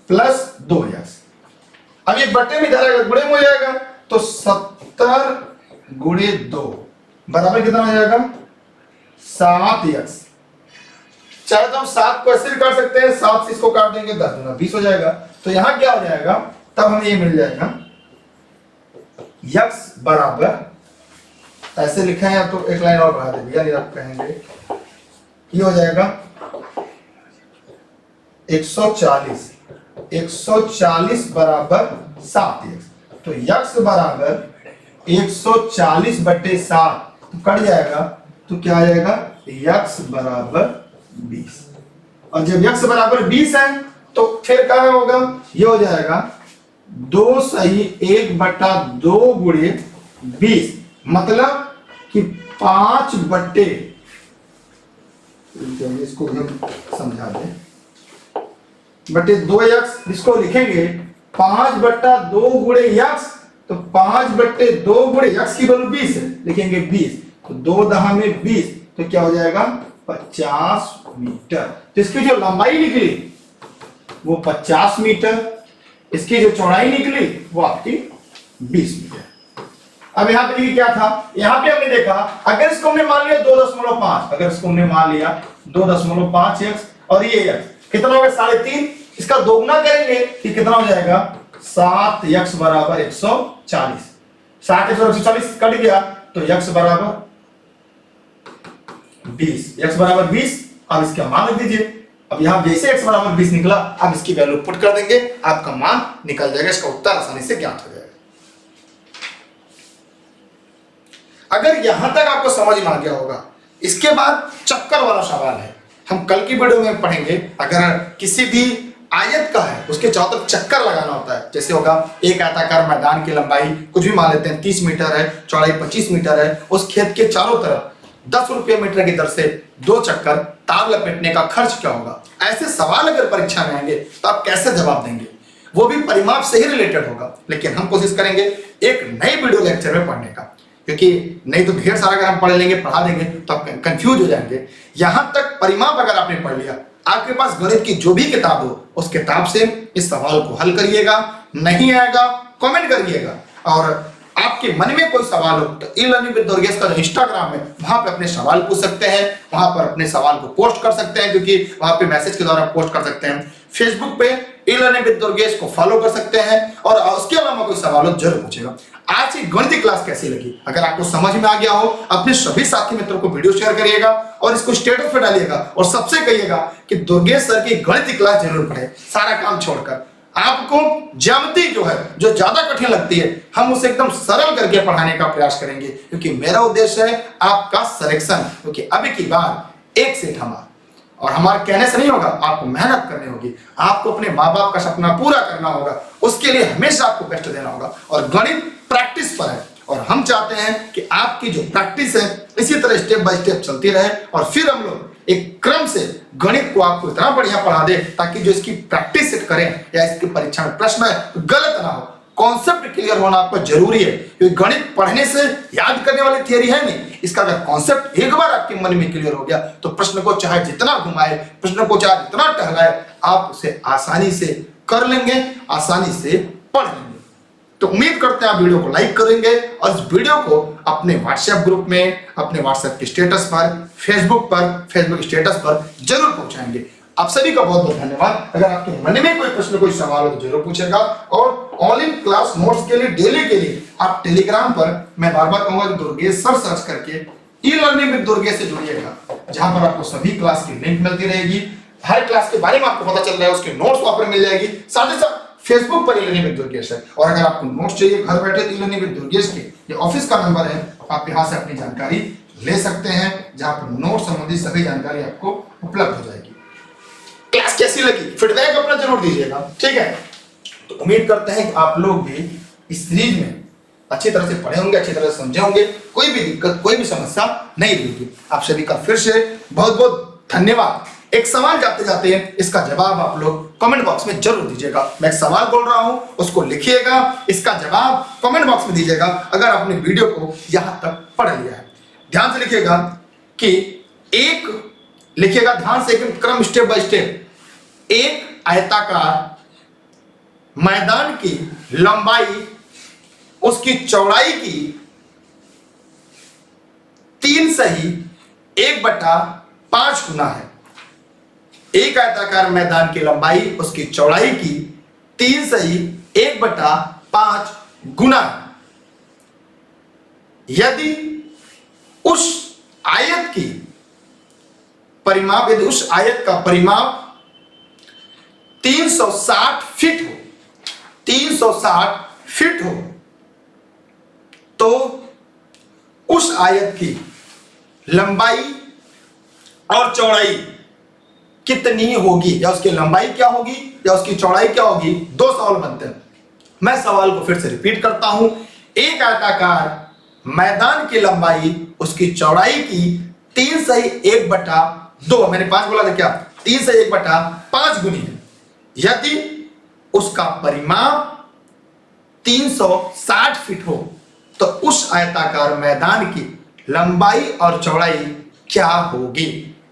A: प्लस 2x। अब ये बटे में इधर आएगा, गुणे में हो जाएगा, तो 70 गुणे 2 बराबर कितना हो जाएगा, 7x। चाहे तो हम 7 को ऐसे भी काट सकते हैं, 7 से इसको काट देंगे 10 दूना 20 हो जाएगा। तो यहां क्या हो जाएगा, तब हमें ये मिल जाएगा x बराबर ऐसे लिखे हैं तो एक लाइन और बढ़ा दे भैया, नहीं आप कहेंगे ये हो जाएगा 140, 140 बराबर 7x, तो x बराबर 140 बटे 7 तो कट जाएगा, तो क्या आ जाएगा x बराबर 20। और जब x बराबर 20 है तो फिर क्या होगा, ये हो जाएगा 2 सही 1 बटा 2 गुणे 20, मतलब कि 5 बटे, इसको हम समझा दें, बटे 2x, इसको लिखेंगे 5 बटा 2 गुणे x, तो 5 बटे 2 गुणे x की वैल्यू 20 है, लिखेंगे 20, तो 2 दहा में 20, तो क्या हो जाएगा 50 मीटर। तो इसकी जो लंबाई निकली वो 50 मीटर, इसकी जो चौड़ाई निकली वो आपकी 20 मीटर। अब यहाँ पे देखिए क्या था, यहाँ पे हमने देखा अगर इसको हमने मान लिया 2.5, अगर इसको हमने मान लिया 2.5x और ये x कितना होगा 3.5, इसका दोगुना करेंगे कि कितना हो जाएगा 7x बराबर 140, 7x बराबर 140 कट गया तो x बराबर 20, x बराबर 20। अब इसका मान रख दीजिए, अब यहां जैसे x बराबर 20 निकला, अब इसकी वैल्यू पुट कर देंगे, आपका मान निकल जाएगा, इसका उत्तर आसानी से ज्ञात हो जाएगा। अगर यहां तक आपको समझ में आ गया होगा, इसके बाद चक्कर वाला सवाल है, हम कल की वीडियो में पढ़ेंगे। अगर किसी भी आयत का है उसके चारों तरफ चक्कर लगाना होता है, जैसे होगा एक आयताकार मैदान की लंबाई कुछ भी मान लेते हैं 30 मीटर है, चौड़ाई 25 मीटर है, उस खेत के चारों तरफ 10 रुपये मीटर की दर से 2 चक्कर, तार लपेटने का खर्च क्या होगा। ऐसे सवाल अगर परीक्षा में आएंगे तो आप कैसे जवाब देंगे, वो भी परिमाप से ही रिलेटेड होगा। लेकिन हम कोशिश करेंगे एक नई वीडियो लेक्चर में पढ़ने का, क्योंकि नहीं तो ढेर सारा अगर हम पढ़ लेंगे पढ़ा देंगे तो आप कंफ्यूज हो जाएंगे। यहां तक परिमाप अगर आपने पढ़ लिया, आपके पास गणित की जो भी किताब हो उस किताब से इस सवाल को हल करिएगा, नहीं आएगा कमेंट करिएगा, और आपके मन में कोई सवाल हो तो ई लर्निंग विद दुर्गेश का जो इंस्टाग्राम है वहां पे अपने सवाल पूछ सकते हैं, वहां पर अपने सवाल को पोस्ट कर सकते हैं, क्योंकि वहां पे मैसेज के द्वारा पोस्ट कर सकते हैं। फेसबुक पे ई लर्निंग विद दुर्गेश को फॉलो कर सकते हैं, और उसके अलावा कोई सवाल हो जरूर पूछेगा। आज की गणित क्लास कैसी लगी, अगर आपको समझ में आ गया हो अपने सभी साथी मित्रों को वीडियो शेयर करिएगा और इसको स्टेटस पे डालिएगा, और सबसे कहिएगा कि दुर्गेश सर की गणित क्लास जरूर पढ़े, सारा काम छोड़कर। आपको ज्यामिति जो है, जो ज्यादा कठिन लगती है, हम उसे एकदम सरल करके पढ़ाने का प्रयास करेंगे, क्योंकि मेरा उद्देश्य है आपका सिलेक्शन। क्योंकि अभी की बार एक सेट हमारा, और हमारे कहने से नहीं होगा, आपको मेहनत करनी होगी, आपको अपने माँ बाप का सपना पूरा करना होगा, उसके लिए हमेशा आपको बेस्ट देना होगा। और गणित प्रैक्टिस पर है, और हम चाहते हैं कि आपकी जो प्रैक्टिस है इसी तरह स्टेप बाय स्टेप चलती रहे, और फिर हम लोग एक क्रम से गणित को आपको इतना बढ़िया पढ़ा दे ताकि जो इसकी प्रैक्टिस करें या इसकी परीक्षा में प्रश्न है तो गलत ना हो। कॉन्सेप्ट क्लियर होना आपका जरूरी है, क्योंकि गणित पढ़ने से याद करने वाली थियरी है नहीं, इसका अगर कॉन्सेप्ट एक बार आपके मन में क्लियर हो गया तो प्रश्न को चाहे जितना घुमाए, प्रश्न को चाहे जितना टहलाए, आप उसे आसानी से कर लेंगे, आसानी से पढ़ लेंगे। तो उम्मीद करते हैं आप वीडियो को लाइक करेंगे और इस वीडियो को अपने व्हाट्सएप ग्रुप में, अपने व्हाट्सएप के स्टेटस पर, फेसबुक स्टेटस पर जरूर पहुंचाएंगे। आप सभी का बहुत बहुत धन्यवाद। अगर आपके मन में कोई प्रश्न, कोई सवाल हो तो जरूर पूछेगा, और ऑनलाइन क्लास नोट्स के लिए डेली के लिए आप टेलीग्राम पर, मैं बार बार कहूंगा कि दुर्गेश सर सर्च करके ई लर्निंग विद दुर्गेश से जुड़िएगा, जहां पर आपको सभी क्लास की लिंक मिलती रहेगी, हर क्लास के बारे में आपको पता चल रहा है, उसके नोट्स वहां पर मिल जाएगी। साथ ही साथ फेसबुक पर ई लर्निंग विद दुर्गेश है, और अगर आपको नोट्स चाहिए घर बैठे ई लर्निंग विद दुर्गेश के ये ऑफिस का नंबर है, आप यहां से अपनी जानकारी ले सकते हैं, जहां पर नोट संबंधी सभी जानकारी आपको उपलब्ध हो जाएगी। क्लास कैसी लगी फीडबैक अपना जरूर दीजिएगा, ठीक है। तो उम्मीद करते हैं कि आप लोग भी इस सीरीज में अच्छी तरह से पढ़े होंगे, अच्छी तरह से समझे होंगे, कोई भी दिक्कत, कोई भी समस्या नहीं होगी। आप सभी का फिर से बहुत बहुत धन्यवाद। एक सवाल जाते जाते इसका जवाब आप लोग कमेंट बॉक्स में जरूर दीजिएगा। मैं एक सवाल बोल रहा हूं, उसको लिखिएगा, इसका जवाब कमेंट बॉक्स में दीजिएगा अगर आपने वीडियो को यहां तक पढ़ लिया है। ध्यान से लिखिएगा कि एक लिखिएगा, ध्यान से एक क्रम स्टेप बाय स्टेप। एक आयताकार मैदान की लंबाई उसकी चौड़ाई की 3 सही 1/5 गुना है। एक आयताकार मैदान की लंबाई उसकी चौड़ाई की 3 सही 1/5 गुना। यदि उस आयत की परिमाप, यदि उस आयत का परिमाप 360 फीट हो, 360 फीट हो, तो उस आयत की लंबाई और चौड़ाई कितनी होगी, या उसकी लंबाई क्या होगी या उसकी चौड़ाई क्या होगी। दो सवाल बनते हैं। मैं सवाल को फिर से रिपीट करता हूं। एक आयताकार मैदान की लंबाई उसकी चौड़ाई की 3/1/2, मैंने 5 बोला था क्या, 3/1/5 गुनी है। यदि उसका परिमाप 360 फीट हो तो उस आयताकार मैदान की लंबाई और चौड़ाई क्या होगी।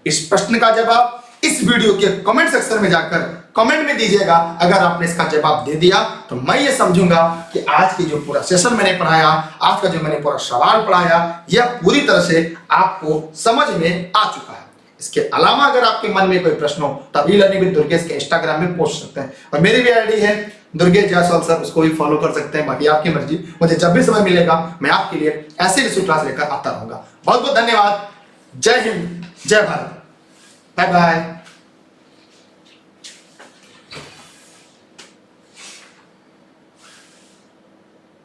A: इस प्रश्न का जवाब इस वीडियो के कमेंट सेक्शन में जाकर कमेंट में दीजिएगा। अगर आपने इसका जवाब दे दिया तो मैं ये समझूंगा कि आज की जो पूरा सेशन मैंने पढ़ाया, आज का जो मैंने पूरा सवाल पढ़ाया, यह पूरी तरह से आपको समझ में आ चुका है। इसके अलावा अगर आपके मन में कोई प्रश्न हो तो अभी लर्निंग विद दुर्गेश के इंस्टाग्राम में पोस्ट सकते हैं, और मेरी भी आईडी है दुर्गेश जायसवाल सर, उसको भी फॉलो कर सकते हैं। बाकी आपकी मर्जी, मुझे जब भी समय मिलेगा मैं आपके लिए ऐसे विषय क्लास लेकर आता रहूंगा। बहुत बहुत धन्यवाद। जय हिंद, जय भारत, बाय बाय।